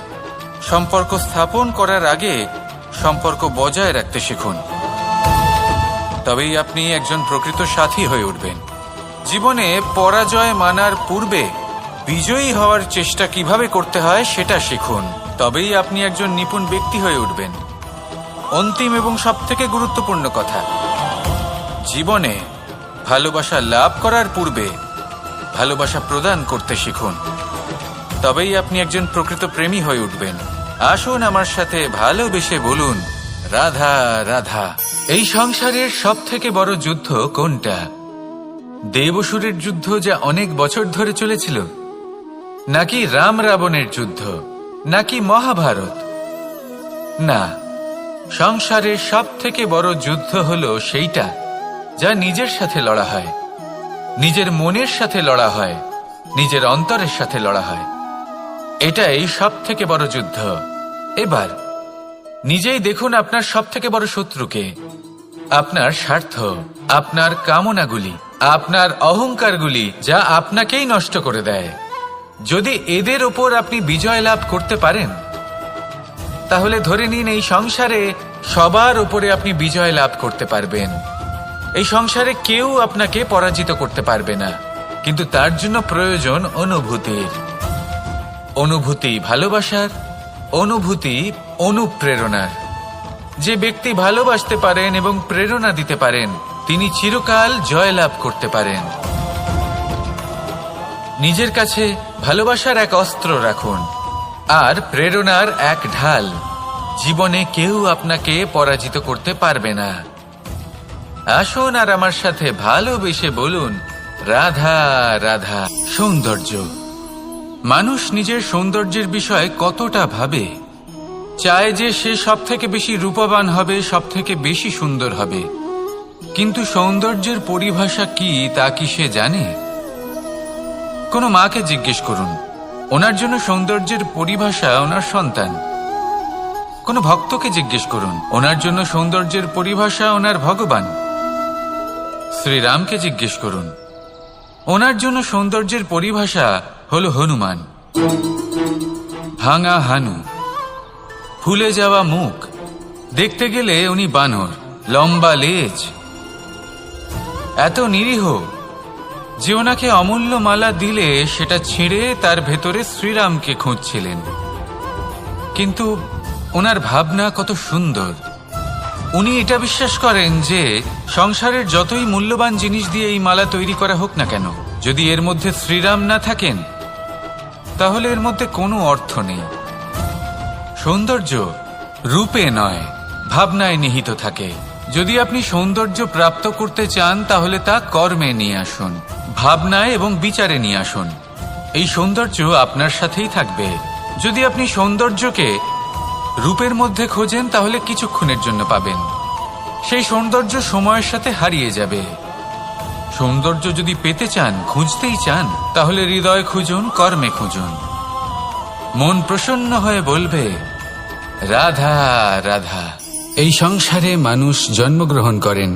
সম্পর্ক স্থাপন করার আগে সম্পর্ক বজায় রাখতে শিখুন। তবেই আপনি একজন প্রকৃত সাথী হয়ে উঠবেন। জীবনে পরাজয় মানার পূর্বে বিজয়ী হওয়ার চেষ্টা কিভাবে করতে হয় সেটা শিখুন। তবেই আপনি একজন নিপুণ ব্যক্তি হয়ে উঠবেন। অন্তিম এবং সবথেকে গুরুত্বপূর্ণ কথা, জীবনে ভালোবাসা লাভ করার পূর্বে ভালোবাসা প্রদান করতে শিখুন। তবেই আপনি একজন প্রকৃত প্রেমী হয়ে উঠবেন। আসুন আমার সাথে ভালোবেসে বলুন, রাধা রাধা। এই সংসারের সবথেকে বড় যুদ্ধ কোনটা? দেব-অসুরের যুদ্ধ, যা অনেক বছর ধরে চলেছিল, নাকি রাম রাবণের যুদ্ধ, নাকি মহাভারত? না, সংসারের সবথেকে বড় যুদ্ধ হলো সেইটা যা নিজের সাথে লড়া হয়, নিজের মনের সাথে লড়া হয়, নিজের অন্তরের সাথে লড়া হয়। এটাই সবথেকে বড় যুদ্ধ। এবার নিজেই দেখুন আপনার সবথেকে বড় শত্রুকে। আপনার স্বার্থ, আপনার কামনাগুলি, আপনার অহংকারগুলি, যা আপনাকেই নষ্ট করে দেয়। যদি এদের ওপর আপনি বিজয় লাভ করতে পারেন, তাহলে ধরে নিন এই সংসারে সবার উপরে আপনি বিজয় লাভ করতে পারবেন। এই সংসারে কেউ আপনাকে পরাজিত করতে পারবে না, কিন্তু তার জন্য প্রয়োজন অনুভূতির। অনুভূতি ভালোবাসার, অনুভূতি অনুপ্রেরণার। যে ব্যক্তি ভালোবাসতে পারেন এবং প্রেরণা দিতে পারেন, তিনি চিরকাল জয়লাভ করতে পারেন। নিজের কাছে ভালোবাসার এক অস্ত্র রাখুন আর প্রেরণার এক ঢাল। জীবনে কেউ আপনাকে পরাজিত করতে পারবে না। আসুন আর আমার সাথে ভালোবেসে বলুন, রাধা রাধা। সৌন্দর্য। মানুষ নিজের সৌন্দর্যের বিষয়ে কতটা ভাবে, চায় যে সে সব থেকে বেশি রূপবান হবে, সব থেকে বেশি সুন্দর হবে। কিন্তু সৌন্দর্যের পরিভাষা কি তা কি সে জানে? কোনো মাকে জিজ্ঞেস করুন, ওনার জন্য সৌন্দর্যের পরিভাষা ওনার সন্তান। কোনো ভক্তকে জিজ্ঞেস করুন, ওনার জন্য সৌন্দর্যের পরিভাষা ওনার ভগবান। শ্রীরামকে জিজ্ঞেস করুন, ওনার জন্য সৌন্দর্যের পরিভাষা হলো হনুমান। ভাঙা হানু, ফুলে যাওয়া মুখ, দেখতে গেলে উনি বানর, লম্বা লেজ, এত নিরীহ যে ওনাকে অমূল্য মালা দিলে সেটা ছিঁড়ে তার ভেতরে শ্রীরামকে খুঁজছিলেন। কিন্তু ওনার ভাবনা কত সুন্দর। উনি এটা বিশ্বাস করেন যে সংসারের যতই মূল্যবান জিনিস দিয়ে এই মালা তৈরি করা হোক না কেন, যদি এর মধ্যে শ্রীরাম না থাকেন তাহলে এর মধ্যে কোনো অর্থ নেই। সৌন্দর্য রূপে নয়, ভাবনায় নিহিত থাকে। যদি আপনি সৌন্দর্য প্রাপ্ত করতে চান তাহলে তা কর্মে নিয়ে আসুন, ভাবনায় এবং বিচারে নিয়ে আসুন। এই সৌন্দর্য আপনার সাথেই থাকবে। যদি আপনি সৌন্দর্যকে রূপের মধ্যে খোঁজেন তাহলে কিছুক্ষণের জন্য পাবেন, সেই সৌন্দর্য সময়ের সাথে হারিয়ে যাবে। সৌন্দর্য যদি পেতে চান, খুঁজতেই চান, তাহলে হৃদয় খুঁজুন, কর্মে খুঁজুন। মন প্রসন্ন হয়ে বলবে রাধা রাধা। এই সংসারে মানুষ জন্মগ্রহণ করেন,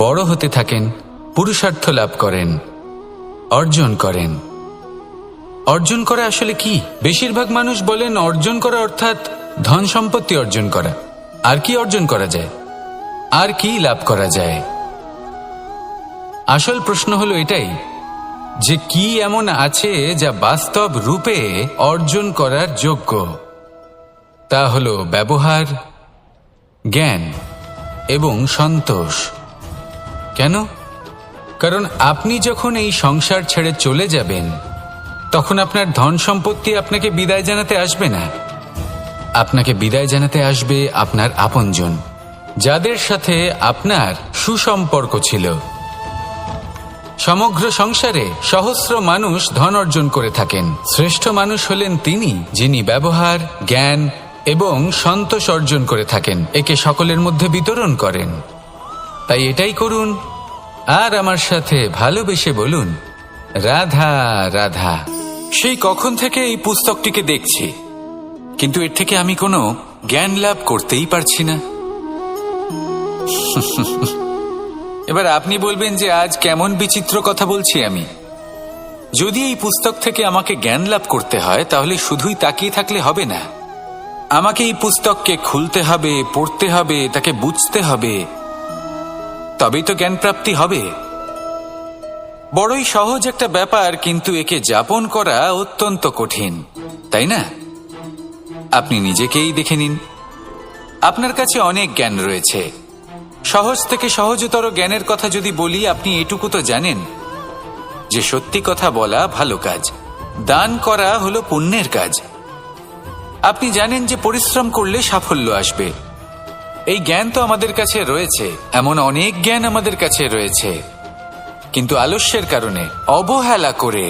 বড় হতে থাকেন, পুরুষার্থ লাভ করেন, অর্জন করেন। অর্জন করা আসলে কি? বেশিরভাগ মানুষ বলেন অর্জন করা অর্থাৎ ধন সম্পত্তি অর্জন করা। আর কি অর্জন করা যায়? আর কি লাভ করা যায়? আসল প্রশ্ন হলো এটাই যে কি এমন আছে যা বাস্তব রূপে অর্জন করার যোগ্য। তা হলো ব্যবহার, জ্ঞান এবং সন্তোষ। কেন? কারণ আপনি যখন এই সংসার ছেড়ে চলে যাবেন তখন আপনার ধন সম্পত্তি আপনাকে বিদায় জানাতে আসবে না। আপনাকে বিদায় জানাতে আসবে আপনার আপনজন, যাদের সাথে আপনার সুসম্পর্ক ছিল। সমগ্র সংসারে সহস্র মানুষ ধন অর্জন করে থাকেন। শ্রেষ্ঠ মানুষ হলেন তিনি যিনি ব্যবহার, জ্ঞান এবং সন্তোষ অর্জন করে থাকেন, একে সকলের মধ্যে বিতরণ করেন। তাই এটাই করুন আর আমার সাথে ভালোবেসে বলুন রাধা রাধা। সেই কখন থেকে এই পুস্তকটিকে দেখছি, কিন্তু এর থেকে আমি কোনো জ্ঞান লাভ করতেই পারছি না। এবার আপনি বলবেন যে আজ কেমন বিচিত্র কথা বলছি আমি। যদি এই পুস্তক থেকে আমাকে জ্ঞান লাভ করতে হয় তাহলে শুধুই তাকিয়ে থাকলে হবে না। আমাকে এই পুস্তককে খুলতে হবে, পড়তে হবে, তাকে বুঝতে হবে, তবেই তো জ্ঞান প্রাপ্তি হবে। বড়ই সহজ একটা ব্যাপার, কিন্তু একে যাপন করা অত্যন্ত কঠিন, তাই না? আপনি নিজেকেই দেখে নিন। আপনার কাছে অনেক জ্ঞান রয়েছে। সহজ থেকে সহজতর জ্ঞানের কথা যদি বলি, আপনি এটুকু তো জানেন যে সত্যি কথা বলা ভালো কাজ, দান করা হলো পুণ্যের কাজ। আপনি জানেন যে পরিশ্রম করলে সাফল্য আসবে। এই জ্ঞান তো আমাদের কাছে রয়েছে, এমন অনেক জ্ঞান আমাদের কাছে রয়েছে, কিন্তু আলস্যের কারণে, অবহেলা করে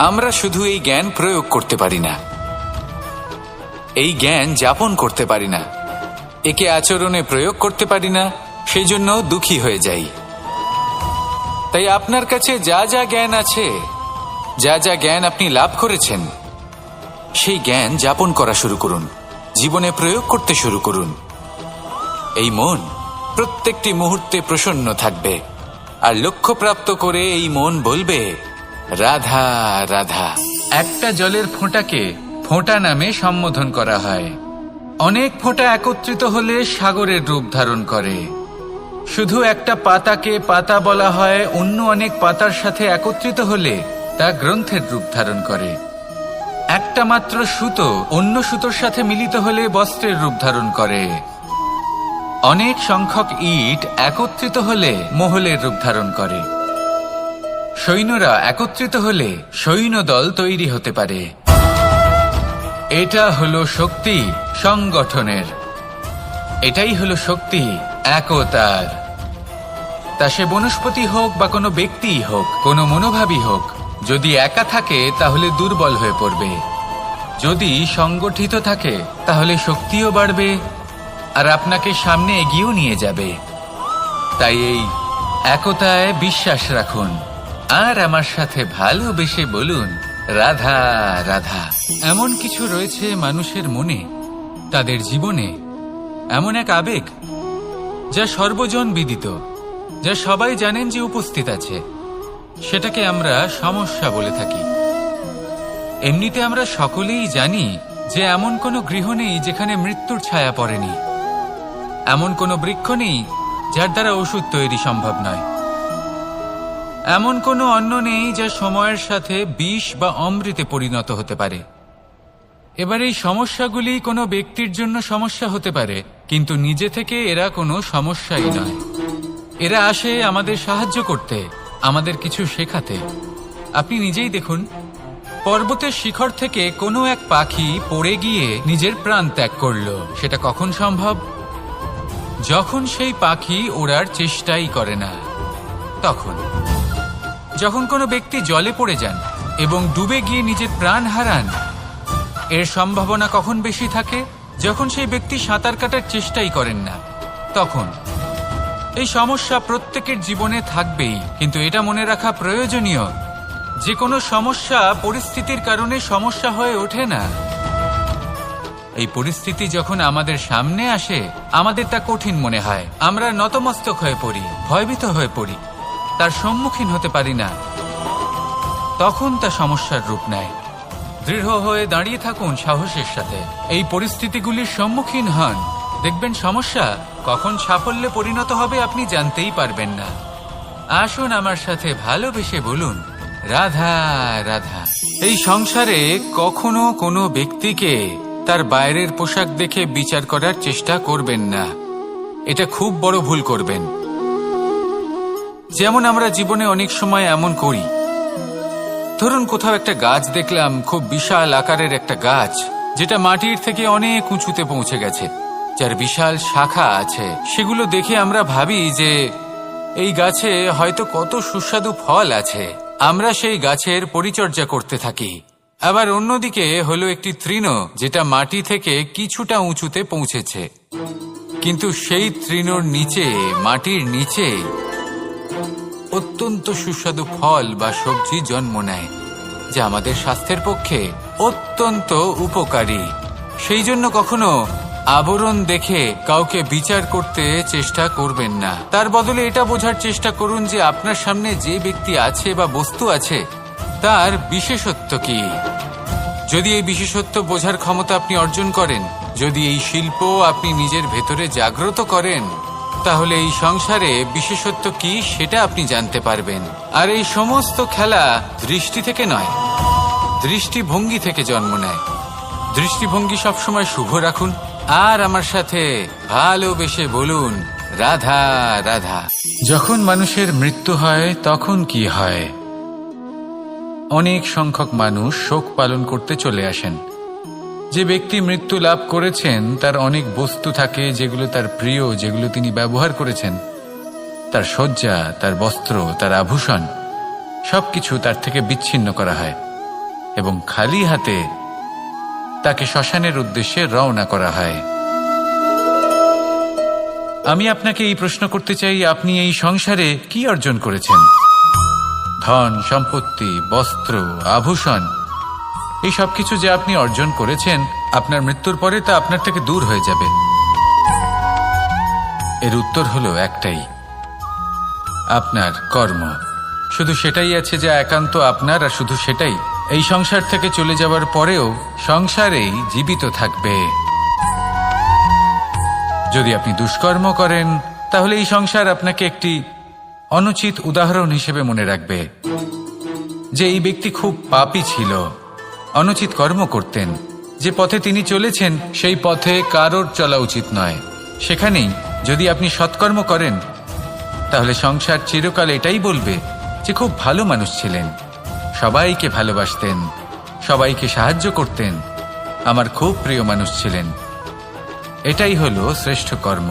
আমরা শুধু এই জ্ঞান প্রয়োগ করতে পারি না, এই জ্ঞান যাপন করতে পারি না, একে আচরণে প্রয়োগ করতে পারি না। সেই জন্য দুঃখী হয়ে যাই। তাই আপনার কাছে যা যা জ্ঞান আছে, যা যা জ্ঞান আপনি লাভ করেছেন, সেই জ্ঞান যাপন করা শুরু করুন, জীবনে প্রয়োগ করতে শুরু করুন। এই মন প্রত্যেকটি মুহূর্তে প্রসন্ন থাকবে, আর লক্ষ্যপ্রাপ্ত করে এই মন বলবে রাধা রাধা। একটা জলের ফোঁটাকে ফোঁটা নামে সম্বোধন করা হয়। অনেক ফোঁটা একত্রিত হলে সাগরের রূপ ধারণ করে। শুধু একটা পাতাকে পাতা বলা হয়, অন্য অনেক পাতার সাথে একত্রিত হলে তা গ্রন্থের রূপ ধারণ করে। একটা মাত্র সুতো অন্য সুতোর সাথে মিলিত হলে বস্ত্রের রূপ ধারণ করে। অনেক সংখ্যক ইট একত্রিত হলে মহলের রূপ ধারণ করে। সৈন্যরা একত্রিত হলে সৈন্যদল তৈরি হতে পারে। এটা হলো শক্তি সংগঠনের, এটাই হলো শক্তি একতার। তা সে বনস্পতি হোক বা কোনো ব্যক্তিই হোক, কোনো মনোভাবই হোক, যদি একা থাকে তাহলে দুর্বল হয়ে পড়বে। যদি সংগঠিত থাকে তাহলে শক্তিও বাড়বে আর আপনাকে সামনে এগিয়েও নিয়ে যাবে। তাই এই একতায় বিশ্বাস রাখুন, আর আমার সাথে ভালোবেসে বলুন, রাধা রাধা। এমন কিছু রয়েছে মানুষের মনে, তাদের জীবনে, এমন এক আবেগ যা সর্বজন বিদিত, যা সবাই জানেন যে উপস্থিত আছে। সেটাকে আমরা সমস্যা বলে থাকি। এমনিতে আমরা সকলেই জানি যে এমন কোনো গৃহ নেই যেখানে মৃত্যুর ছায়া পড়েনি, এমন কোনো বৃক্ষ নেই যার দ্বারা ওষুধ তৈরি সম্ভব নয়, এমন কোনো অন্ন নেই যা সময়ের সাথে বিষ বা অমৃতে পরিণত হতে পারে। এবার এই সমস্যাগুলি কোনো ব্যক্তির জন্য সমস্যা হতে পারে, কিন্তু নিজে থেকে এরা কোনো সমস্যাই নয়। এরা আসে আমাদের সাহায্য করতে, আমাদের কিছু শেখাতে। আপনি নিজেই দেখুন, পর্বতের শিখর থেকে কোনো এক পাখি পড়ে গিয়ে নিজের প্রাণ ত্যাগ করল। সেটা কখন সম্ভব? যখন সেই পাখি ওড়ার চেষ্টাই করে না। তখন যখন কোনো ব্যক্তি জলে পড়ে যান এবং ডুবে গিয়ে নিজের প্রাণ হারান, এর সম্ভাবনা কখন বেশি থাকে? যখন সেই ব্যক্তি সাঁতার কাটার চেষ্টাই করেন না। তখন এই সমস্যা প্রত্যেকের জীবনে থাকবেই, কিন্তু এটা মনে রাখা প্রয়োজনীয় যে কোনো সমস্যা পরিস্থিতির কারণে সমস্যা হয়ে ওঠে না। এই পরিস্থিতি যখন আমাদের সামনে আসে, আমাদের তা কঠিন মনে হয়, আমরা নতমস্তক হয়ে পড়ি, ভয়ভীত হয়ে পড়ি, তার সম্মুখীন হতে পারি না। তখন তা সমস্যার রূপ নেয়। দৃঢ় হয়ে দাঁড়িয়ে থাকুন সাহসের সাথে, এই পরিস্থিতিগুলির সম্মুখীন হন। দেখবেন সমস্যা কখন সাফল্যে পরিণত হবে আপনি জানতেই পারবেন না। আসুন আমার সাথে ভালোবেসে বলুন, রাধা রাধা। এই সংসারে কখনো কোনো ব্যক্তিকে তার বাইরের পোশাক দেখে বিচার করার চেষ্টা করবেন না। এটা খুব বড় ভুল করবেন। যেমন আমরা জীবনে অনেক সময় এমন করি, ধরুন কোথাও একটা গাছ দেখলাম, খুব বিশাল আকারের একটা গাছ, যেটা মাটির থেকে অনেক উঁচুতে পৌঁছে গেছে, যার বিশাল শাখা আছে। সেগুলো দেখে আমরা ভাবি যে এই গাছে হয়তো কত সুস্বাদু ফল আছে। আমরা সেই গাছের পরিচর্যা করতে থাকি। আবার অন্যদিকে হলো একটি তৃণ, যেটা মাটি থেকে কিছুটা উঁচুতে পৌঁছেছে, কিন্তু সেই তৃণর নিচে, মাটির নিচে অত্যন্ত সুস্বাদু ফল বা সবজি জন্ম নেয়, যা আমাদের স্বাস্থ্যের পক্ষে অত্যন্ত উপকারী। সেই জন্য কখনো আবরণ দেখে কাউকে বিচার করতে চেষ্টা করবেন না। তার বদলে এটা বোঝার চেষ্টা করুন যে আপনার সামনে যে ব্যক্তি আছে বা বস্তু আছে, তার বিশেষত্ব কি। যদি এই বিশেষত্ব বোঝার ক্ষমতা আপনি অর্জন করেন, যদি এই শিল্প আপনি নিজের ভেতরে জাগ্রত করেন, তাহলে এই সংসারে বিশেষত্ব কি সেটা আপনি জানতে পারবেন। আর এই সমস্ত খেলা দৃষ্টি থেকে নয়, দৃষ্টিভঙ্গি থেকে জন্ম নেয়। দৃষ্টিভঙ্গি সবসময় শুভ রাখুন। আর আমার সাথে ভালোবেসে বলুন, রাধা রাধা। যখন মানুষের মৃত্যু হয় তখন কি হয়? অনেক সংখ্যক মানুষ শোক পালন করতে চলে আসেন। যে ব্যক্তি মৃত্যু লাভ করেছেন তার অনেক বস্তু থাকে যেগুলো তার প্রিয়, যেগুলো তিনি ব্যবহার করেছেন। তার শয্যা, তার বস্ত্র, তার আভূষণ সবকিছু তার থেকে বিচ্ছিন্ন করা হয় এবং খালি হাতে তাকে শ্মশানের উদ্দেশ্যে রওনা করা হয়। আমি আপনাকে এই প্রশ্ন করতে চাই, আপনি এই সংসারে কি অর্জন করেছেন? ধন সম্পত্তি, বস্ত্র, আভূষণ, এই সবকিছু যে আপনি অর্জন করেছেন, আপনার মৃত্যুর পরে তা আপনার থেকে দূর হয়ে যাবে। এর উত্তর হলো একটাই, আপনার কর্ম। শুধু সেটাই আছে যা একান্ত আপনার, আর শুধু সেটাই এই সংসার থেকে চলে যাওয়ার পরেও সংসারেই জীবিত থাকবে। যদি আপনি দুষ্কর্ম করেন, তাহলে এই সংসার আপনাকে একটি অনুচিত উদাহরণ হিসেবে মনে রাখবে যে এই ব্যক্তি খুব পাপী ছিল, অনুচিত কর্ম করতেন। যে পথে তিনি চলেছেন সেই পথে কারোর চলা উচিত নয়। সেখানেই যদি আপনি সৎকর্ম করেন, তাহলে সংসার চিরকাল এটাই বলবে যে খুব ভালো মানুষ ছিলেন, সবাইকে ভালোবাসতেন, সবাইকে সাহায্য করতেন, আমার খুব প্রিয় মানুষ ছিলেন। এটাই হলো শ্রেষ্ঠ কর্ম।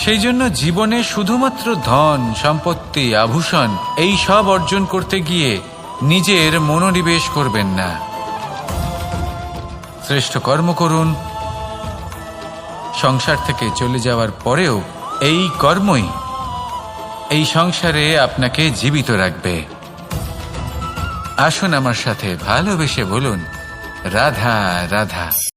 সেই জন্য জীবনে শুধুমাত্র ধন সম্পত্তি, আভূষণ এই সব অর্জন করতে গিয়ে নিজের মনোনিবেশ করবেন না। শ্রেষ্ঠ কর্ম করুন। সংসার থেকে চলে যাওয়ার পরেও এই কর্মই, এই সংসারে আপনাকে জীবিত রাখবে। আসুন আমার সাথে ভালোবেসে বলুন রাধা রাধা।